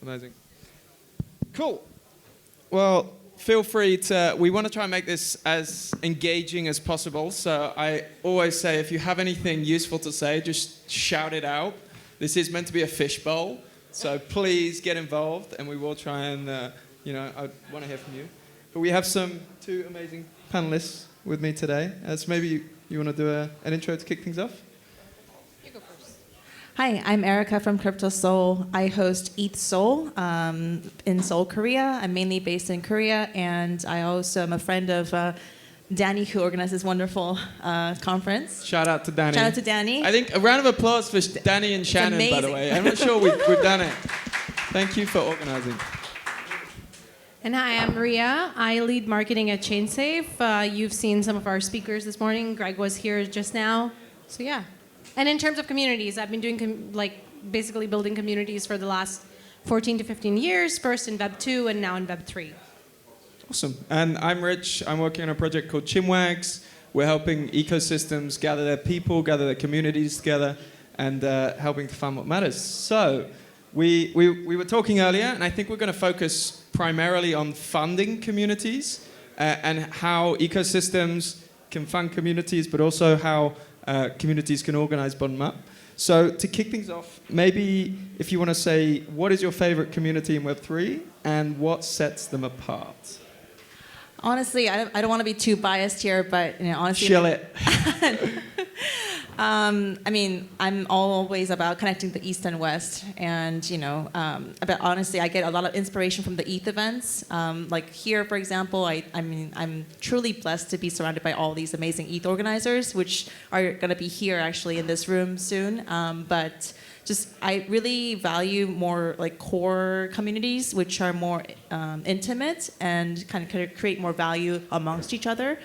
Amazing. Cool. Well, feel free to, we want to try and make this as engaging as possible. So I always say, if you have anything useful to say, just shout it out. This is meant to be a fishbowl. So please get involved, and we will try and, I want to hear from you. But we have two amazing panelists with me today. So maybe you want to do an intro to kick things off? You go first. Hi, I'm Erica from CryptoSeoul. I host ETHSeoul in Seoul, Korea. I'm mainly based in Korea, and I also am a friend of Danny, who organized this wonderful conference. Shout out to Danny. Shout out to Danny. I think a round of applause for Danny and Shannon, by the way. I'm not sure we've done it. Thank you for organizing. And hi, I'm Maria. I lead marketing at ChainSafe. You've seen some of our speakers this morning. Greg was here just now. So yeah. And in terms of communities, I've been doing basically building communities for the last 14 to 15 years, first in Web 2 and now in Web 3. Awesome. And I'm Rich. I'm working on a project called Chinwags. We're helping ecosystems gather their people, gather their communities together, and helping to fund what matters. So we were talking earlier, and I think we're going to focus primarily on funding communities and how ecosystems can fund communities, but also how communities can organize bottom up. So to kick things off, maybe if you want to say, what is your favorite community in Web3 and what sets them apart? Honestly, I don't want to be too biased here, but honestly, chill it. I'm always about connecting the East and West, and but honestly, I get a lot of inspiration from the ETH events. Like here, for example, I'm truly blessed to be surrounded by all these amazing ETH organizers, which are going to be here actually in this room soon. But I really value more like core communities, which are more intimate and kind of create more value amongst each other.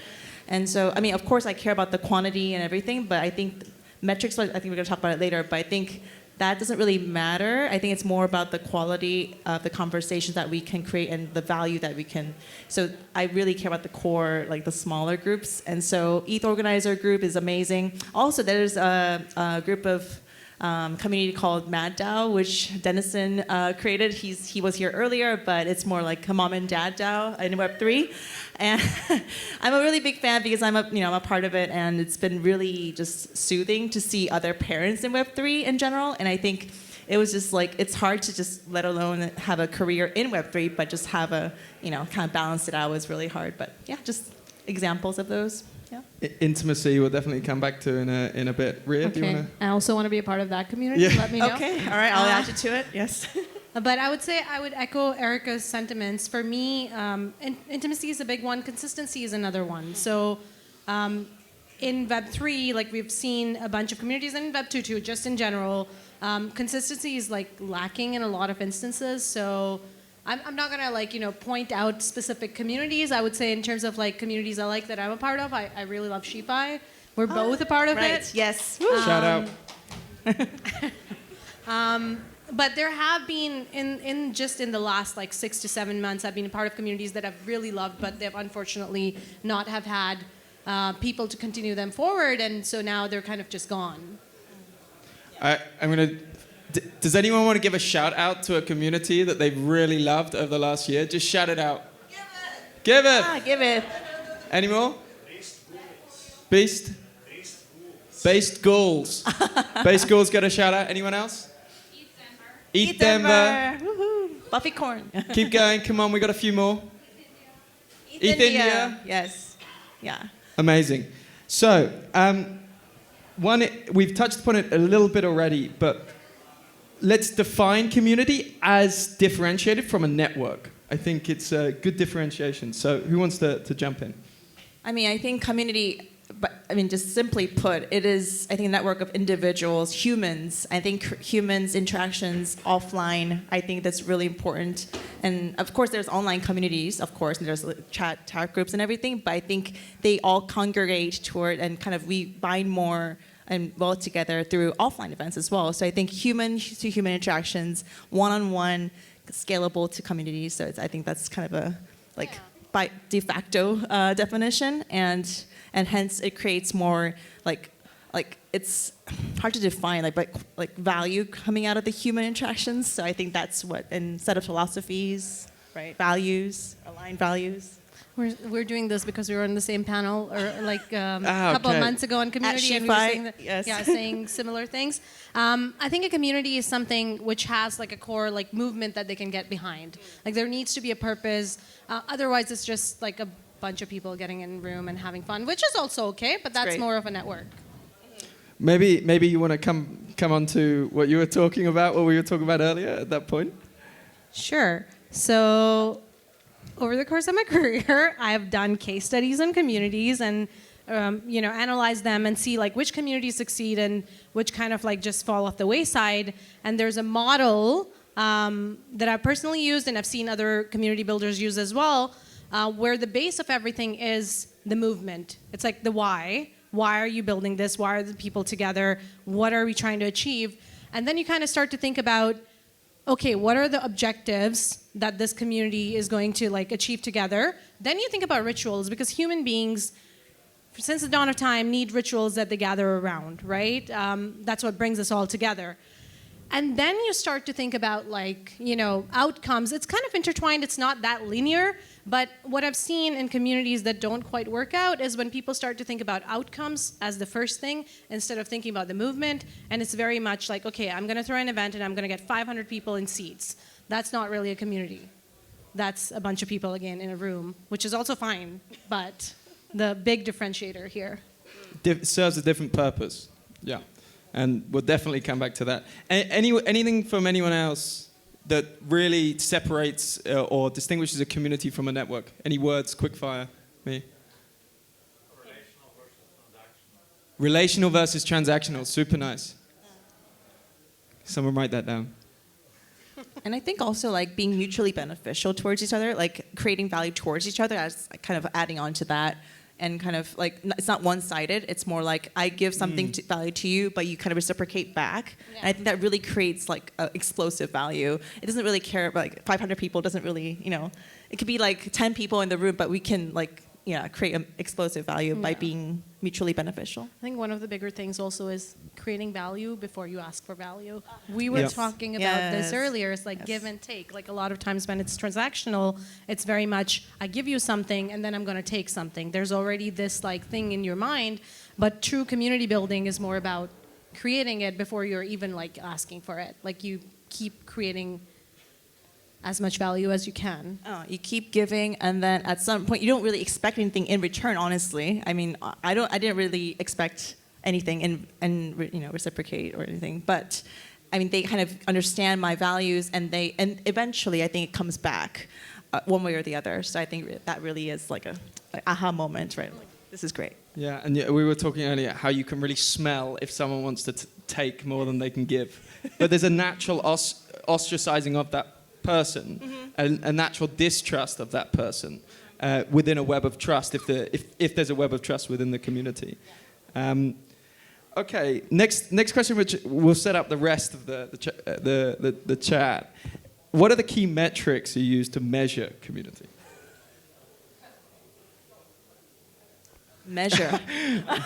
And so, of course, I care about the quantity and everything, but I think metrics, I think we're going to talk about it later, but I think that doesn't really matter. I think it's more about the quality of the conversations that we can create and the value that we can. So I really care about the core, like the smaller groups. And so ETH Organizer group is amazing. Also, there's a group of community called Mad DAO, which Dennison created. He was here earlier, but it's more like a mom and dad DAO in Web3. And I'm a really big fan because I'm a part of it, and it's been really just soothing to see other parents in Web3 in general. And I think it was just like, it's hard to just let alone have a career in Web3, but just have a, kind of balance it out was really hard. But yeah, just examples of those. Yeah. Intimacy we'll definitely come back to in a bit. Ria, do you want to? I also want to be a part of that community. Yeah. Let me know. Okay, all right, I'll add you to it, yes. But I would say I would echo Erica's sentiments. For me, intimacy is a big one. Consistency is another one. So in Web3, we've seen a bunch of communities, and in Web2 too, just in general, consistency is lacking in a lot of instances. So I'm not gonna point out specific communities. I would say in terms of communities I like that I'm a part of, I really love SheepEye. We're both a part of it. Yes. Shout out. But there have been in the last 6 to 7 months, I've been a part of communities that I've really loved, but they've unfortunately not have had people to continue them forward, and so now they're kind of just gone. Does anyone want to give a shout out to a community that they've really loved over the last year? Just shout it out. Give it. Give it. Any more? Beast. Based Ghouls. Based Ghouls get a shout out. Anyone else? ETH Denver. Woohoo. Buffy Corn. Keep going. Come on, we got a few more. ETH India. Yes. Yeah. Amazing. So, we've touched upon it a little bit already, but let's define community as differentiated from a network. I think it's a good differentiation. So who wants to jump in? I think community, just simply put, it is, I think, a network of individuals, humans. I think humans' interactions offline, I think that's really important. And of course, there's online communities, of course, and there's chat groups and everything, but I think they all congregate toward and kind of we bind more and well together through offline events as well. So I think human-to-human interactions, one-on-one, scalable to communities. So I think that's kind of a by de facto definition, and hence it creates more like it's hard to define, like value coming out of the human interactions. So I think that's what, and set of philosophies, right? Values, aligned values. We're doing this because we were on the same panel, or like a couple okay. of months ago on community, and we were saying that, yes. yeah, saying similar things. I think a community is something which has like a core like movement that they can get behind. Like there needs to be a purpose. Otherwise, it's just like a bunch of people getting in a room and having fun, which is also okay, but that's more of a network. Maybe you want to come on to what you were talking about, what we were talking about earlier at that point. Sure. So over the course of my career, I have done case studies on communities and analyze them and see like which communities succeed and which kind of like just fall off the wayside. And there's a model that I've personally used and I've seen other community builders use as well, where the base of everything is the movement. It's like the why. Why are you building this? Why are the people together? What are we trying to achieve? And then you kind of start to think about, okay, what are the objectives that this community is going to like achieve together? Then you think about rituals, because human beings, since the dawn of time, need rituals that they gather around, right? That's what brings us all together. And then you start to think about like, outcomes. It's kind of intertwined. It's not that linear. But what I've seen in communities that don't quite work out is when people start to think about outcomes as the first thing instead of thinking about the movement. And it's very much like, okay, I'm going to throw an event and I'm going to get 500 people in seats. That's not really a community. That's a bunch of people, again, in a room, which is also fine. But the big differentiator here. Serves a different purpose. Yeah. And we'll definitely come back to that. Anything from anyone else that really separates or distinguishes a community from a network? Any words, quick fire? Me? Relational versus transactional. Super nice. Someone write that down. And I think also like being mutually beneficial towards each other, like creating value towards each other, as kind of adding on to that. And kind of like, it's not one-sided. It's more like I give something value to you, but you kind of reciprocate back. Yeah. And I think that really creates like explosive value. It doesn't really care about like 500 people. Doesn't really, it could be like 10 people in the room, but we can like, create an explosive value by being mutually beneficial. I think one of the bigger things also is creating value before you ask for value. We were talking about this earlier. It's like give and take. Like a lot of times when it's transactional, it's very much I give you something and then I'm going to take something. There's already this like thing in your mind, but true community building is more about creating it before you're even like asking for it. Like you keep creating as much value as you can. You keep giving, and then at some point you don't really expect anything in return. Honestly, I mean, I didn't really expect anything and reciprocate or anything. But I mean, they kind of understand my values, and eventually I think it comes back one way or the other. So I think that really is like an aha moment, right? Like, this is great. Yeah, and we were talking earlier how you can really smell if someone wants to take more than they can give. But there's a natural ostracizing of that person, and a natural distrust of that person within a web of trust, if there's a web of trust within the community. Okay, next question, which will set up the rest of the chat. What are the key metrics you use to measure community? Measure.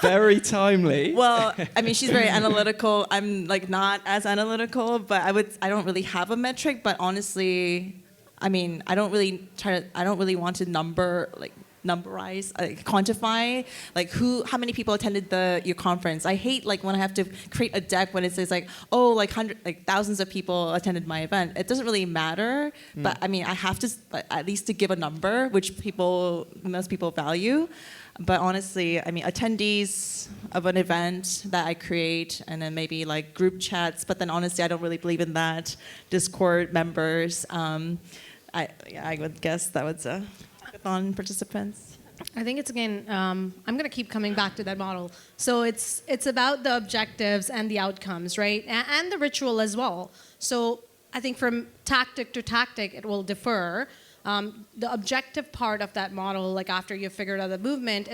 Very timely. Well, I mean, she's very analytical. I'm like not as analytical, but I don't really have a metric. But honestly, I mean, I don't really want to numberize, quantify, like how many people attended your conference. I hate like when I have to create a deck when it says like, oh, like thousands of people attended my event. It doesn't really matter, but I mean, I have to at least to give a number, which most people value. But honestly, I mean, attendees of an event that I create, and then maybe like group chats. But then honestly, I don't really believe in that. Discord members. I would guess that was hackathon participants. I think it's again. I'm going to keep coming back to that model. So it's about the objectives and the outcomes, right, and the ritual as well. So I think from tactic to tactic, it will differ. The objective part of that model, like after you've figured out the movement,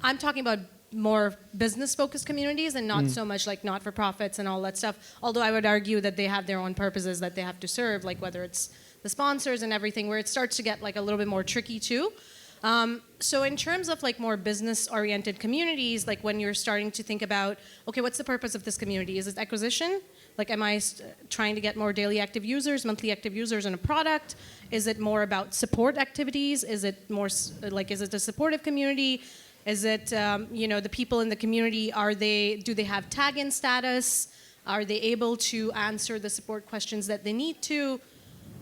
I'm talking about more business-focused communities and not so much like not-for-profits and all that stuff. Although I would argue that they have their own purposes that they have to serve, like whether it's the sponsors and everything, where it starts to get like a little bit more tricky too. So in terms of like more business-oriented communities, like when you're starting to think about, okay, what's the purpose of this community? Is it acquisition? Like, am I trying to get more daily active users, monthly active users in a product? Is it more about support activities? Is it more like, is it a supportive community? Is it, the people in the community, do they have tag-in status? Are they able to answer the support questions that they need to?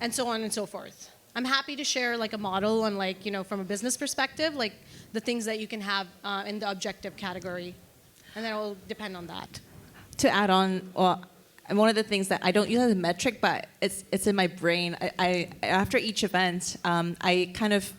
And so on and so forth. I'm happy to share like a model on like, from a business perspective, like the things that you can have in the objective category. And then it will depend on that. To add on, well, one of the things that I don't use as a metric, but it's in my brain. I after each event, I kind of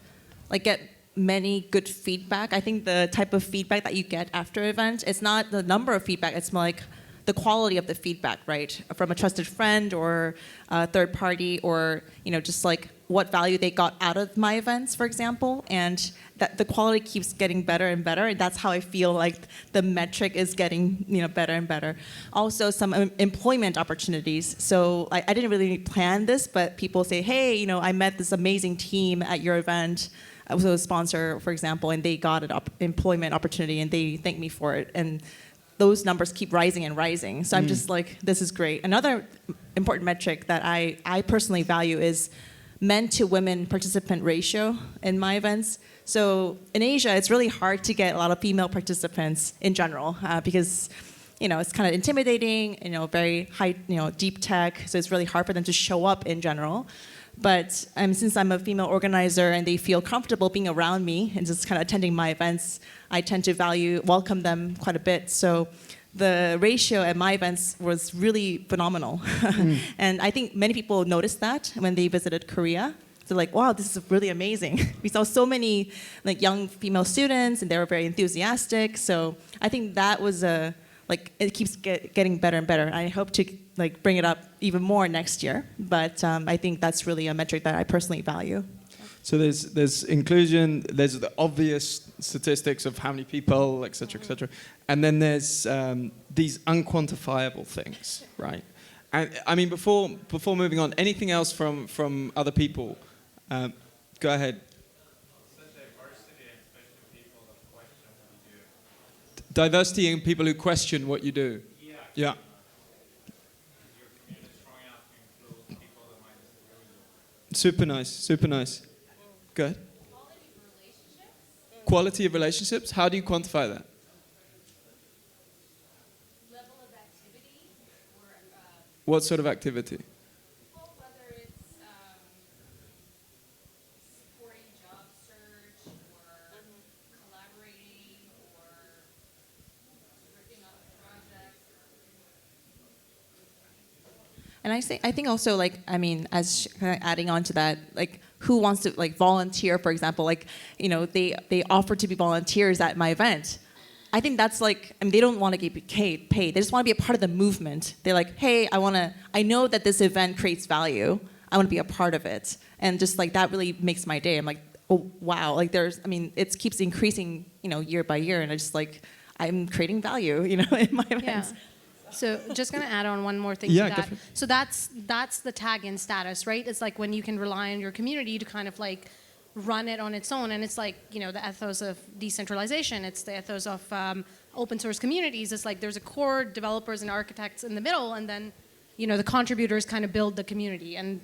like get many good feedback. I think the type of feedback that you get after an event, it's not the number of feedback, it's more like the quality of the feedback, right? From a trusted friend or a third party, or just like what value they got out of my events, for example, and that the quality keeps getting better and better. And that's how I feel like the metric is getting better and better. Also, some employment opportunities. So I didn't really plan this, but people say, hey, I met this amazing team at your event. I was a sponsor, for example, and they got an employment opportunity, and they thanked me for it. And those numbers keep rising and rising. So I'm just like, this is great. Another important metric that I personally value is men to women participant ratio in my events. So in Asia, it's really hard to get a lot of female participants in general because it's kind of intimidating, very high, deep tech. So it's really hard for them to show up in general. But since I'm a female organizer and they feel comfortable being around me and just kind of attending my events, I tend to welcome them quite a bit. So the ratio at my events was really phenomenal. And I think many people noticed that when they visited Korea. So like, wow, this is really amazing. We saw so many like young female students and they were very enthusiastic. So I think that was it keeps getting better and better. I hope to bring it up even more next year. But I think that's really a metric that I personally value. So there's inclusion, there's the obvious statistics of how many people, et cetera, and then there's these unquantifiable things, right? And I mean, before moving on, anything else from other people? Go ahead. Diversity in people who question what you do. Yeah. Super nice. Go ahead. Quality of relationships? How do you quantify that? Level of activity or what sort of activity? whether it's supporting job search or collaborating or working on projects. And I think also as kind of adding on to that, who wants to volunteer, for example, they offer to be volunteers at my event. I think that's they don't want to get paid. They just want to be a part of the movement. They're like, hey, I know that this event creates value. I want to be a part of it. And just that really makes my day. I'm like, oh, wow. It keeps increasing, year by year. And I just I'm creating value, in my events. Yeah. So just going to add on one more thing Yeah, to go that. for it. So that's the tag-in status, right? It's like when you can rely on your community to kind of run it on its own. And it's the ethos of decentralization. It's the ethos of open source communities. It's there's a core developers and architects in the middle, and then the contributors kind of build the community. And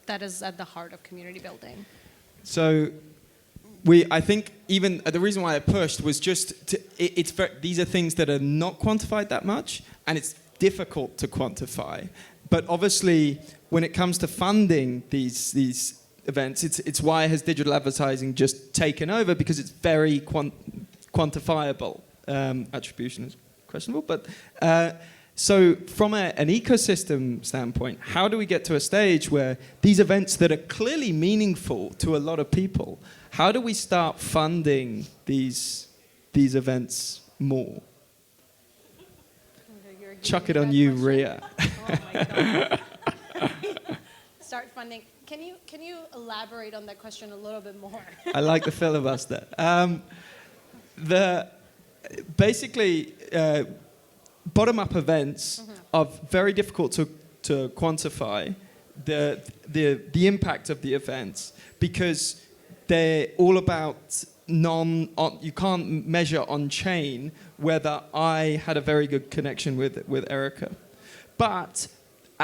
that is at the heart of community building. So I think even the reason why I pushed was just these are things that are not quantified that much, and it's difficult to quantify. But obviously, when it comes to funding these events, it's why has digital advertising just taken over, because it's very quantifiable. Attribution is questionable, but so from an ecosystem standpoint, how do we get to a stage where these events that are clearly meaningful to a lot of people, how do we start funding these events more? Chuck it on you, Ria. Oh my God. Start funding. Can you elaborate on that question a little bit more? I like the filibuster. Basically, bottom-up events are very difficult to quantify the impact of the events, because they're all about you can't measure on chain whether I had a very good connection with Erica. But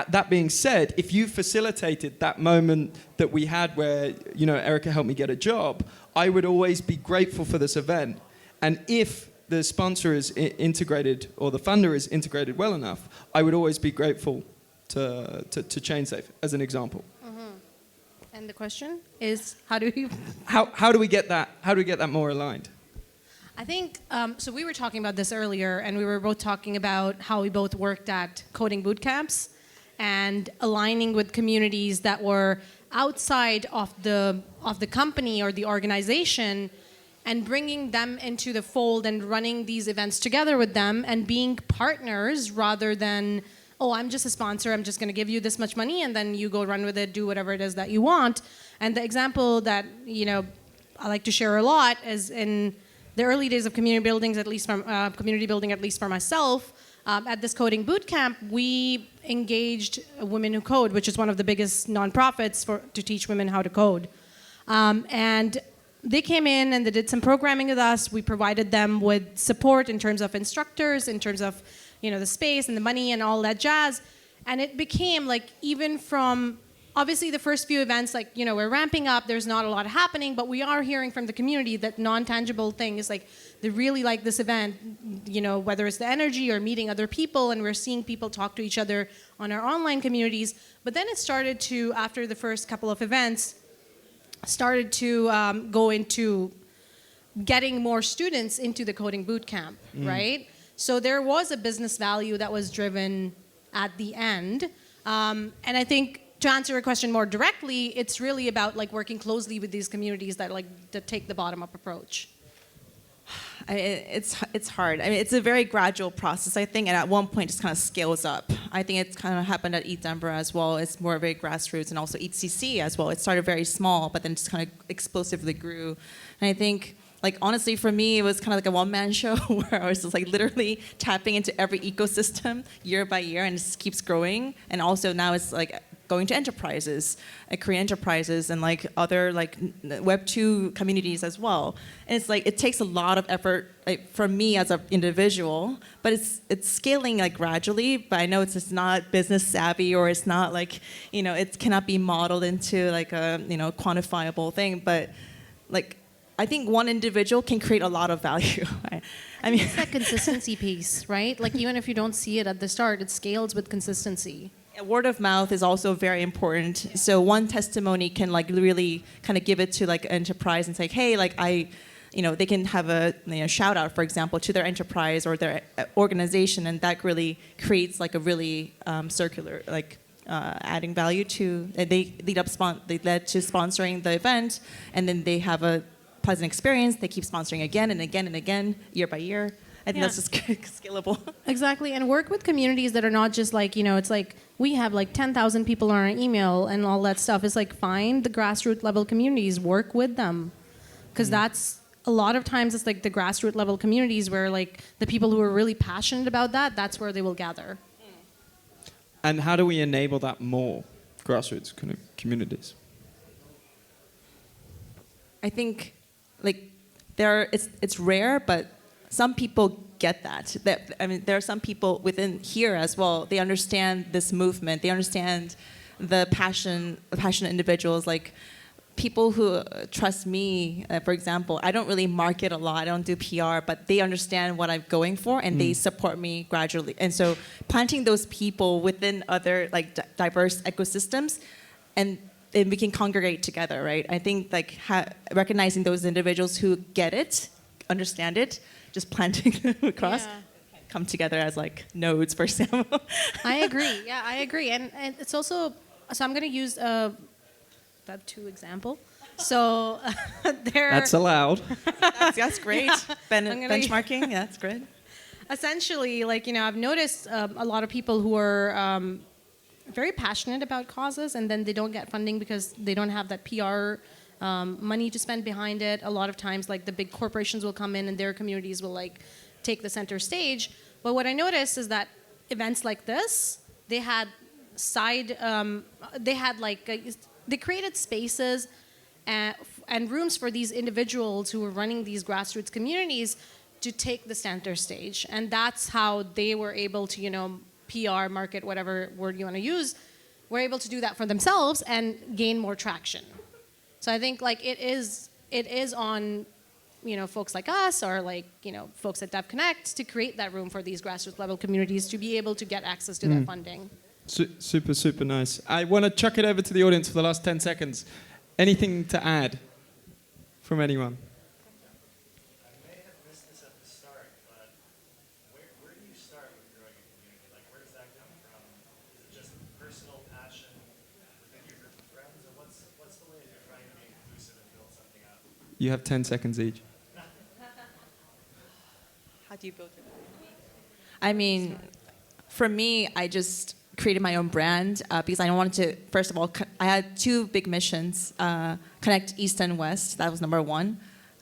that being said, if you facilitated that moment that we had where, Erica helped me get a job, I would always be grateful for this event. And if the sponsor is integrated or the funder is integrated well enough, I would always be grateful to ChainSafe, as an example. And the question is, how do you... How do we get that? How do we get that more aligned? I think, so we were talking about this earlier, and we were both talking about how we both worked at coding boot camps and aligning with communities that were outside of the company or the organization, and bringing them into the fold and running these events together with them and being partners rather than, oh, I'm just a sponsor, I'm just going to give you this much money and then you go run with it, do whatever it is that you want. And the example that, I like to share a lot is in the early days of community building, at least for myself, at this coding boot camp, we engaged Women Who Code, which is one of the biggest nonprofits to teach women how to code. And they came in and they did some programming with us. We provided them with support in terms of instructors, in terms of the space and the money and all that jazz. And it became like, even from obviously the first few events, like, we're ramping up, there's not a lot happening, but we are hearing from the community that non-tangible thing is like, they really like this event, whether it's the energy or meeting other people, and we're seeing people talk to each other on our online communities. But then it started to, after the first couple of events, started to go into getting more students into the coding boot camp, right? So there was a business value that was driven at the end. And I think to answer your question more directly, it's really about like working closely with these communities that take the bottom-up approach. It's hard. I mean, it's a very gradual process, I think, and at one point it just kind of scales up. I think it's kind of happened at ETH Denver as well. It's more very grassroots, and also ETHCC as well. It started very small, but then just kind of explosively grew. And I think, like, honestly, for me, it was kind of like a one-man show where I was just like literally tapping into every ecosystem year by year, and it just keeps growing. And also now it's like going to enterprises, Korean enterprises, and like other like Web2 communities as well. And it's like it takes a lot of effort, like, from me as an individual, but it's scaling like gradually. But I know it's just not business savvy, or it's not like it cannot be modeled into like a quantifiable thing. But like I think one individual can create a lot of value. I mean, it's that consistency piece, right? Like even if you don't see it at the start, it scales with consistency. Word of mouth is also very important. So one testimony can like really kind of give it to like an enterprise and say, hey, like they can have a shout out, for example, to their enterprise or their organization, and that really creates like a really circular, like adding value to. They led to sponsoring the event, and then they have a pleasant experience. They keep sponsoring again and again and again, year by year. I think that's just scalable. Exactly, and work with communities that are not just like, it's like we have like 10,000 people on our email and all that stuff. It's like find the grassroots level communities, work with them. Because that's, a lot of times it's like the grassroots level communities where like the people who are really passionate about that, that's where they will gather. And how do we enable that more, grassroots kind of communities? I think like it's rare, but some people get that. I mean, there are some people within here as well. They understand this movement. They understand the passionate individuals, like people who trust me. For example, I don't really market a lot. I don't do PR, but they understand what I'm going for, and they support me gradually. And so, planting those people within other like diverse ecosystems, and we can congregate together, right? I think like recognizing those individuals who get it, understand it, just planting them across, come together as like nodes, for example. I agree. Yeah, I agree. And it's also, so I'm going to use a Web2 example. So That's allowed. That's great. Yeah. Benchmarking, yeah, that's great. Essentially, like, I've noticed a lot of people who are very passionate about causes, and then they don't get funding because they don't have that PR money to spend behind it. A lot of times, like, the big corporations will come in and their communities will like take the center stage. But what I noticed is that events like this, they had they created spaces and rooms for these individuals who were running these grassroots communities to take the center stage. And that's how they were able to, PR, market, whatever word you want to use, were able to do that for themselves and gain more traction. So I think like it is on folks like us or like folks at DevConnect to create that room for these grassroots level communities to be able to get access to that funding. Super, super nice. I want to chuck it over to the audience for the last 10 seconds. Anything to add from anyone? I may have missed this at the start, but where do you start with growing a community? Like, where does that come from? Is it just personal passion within your group of friends, or what's the way that you're trying to be inclusive and build something up? You have 10 seconds each. How do you build your community? I mean, for me, I just created my own brand because I wanted to, first of all, I had two big missions, connect East and West, that was number one.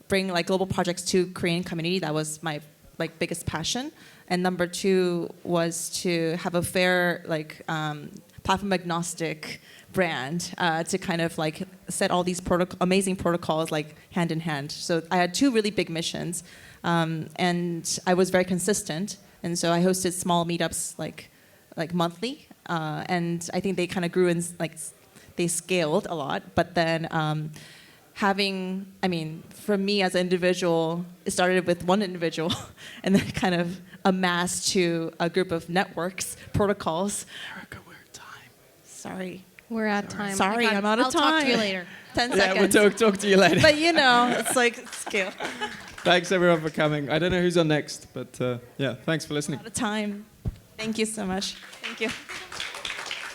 Bring like global projects to Korean community, that was my like biggest passion. And number two was to have a fair platform agnostic brand to kind of like set all these amazing protocols like hand in hand. So I had two really big missions and I was very consistent. And so I hosted small meetups like monthly, and I think they kind of grew and they scaled a lot. But then for me as an individual, it started with one individual, and then kind of amassed to a group of networks, protocols. Erica, we're at time. Sorry. We're at time. Sorry, I'm out of time. I'll talk to you later. 10 Yeah, seconds. we'll talk to you later. But it's like scale. Thanks everyone for coming. I don't know who's on next, but yeah, thanks for listening. Out of time. Thank you so much. Thank you.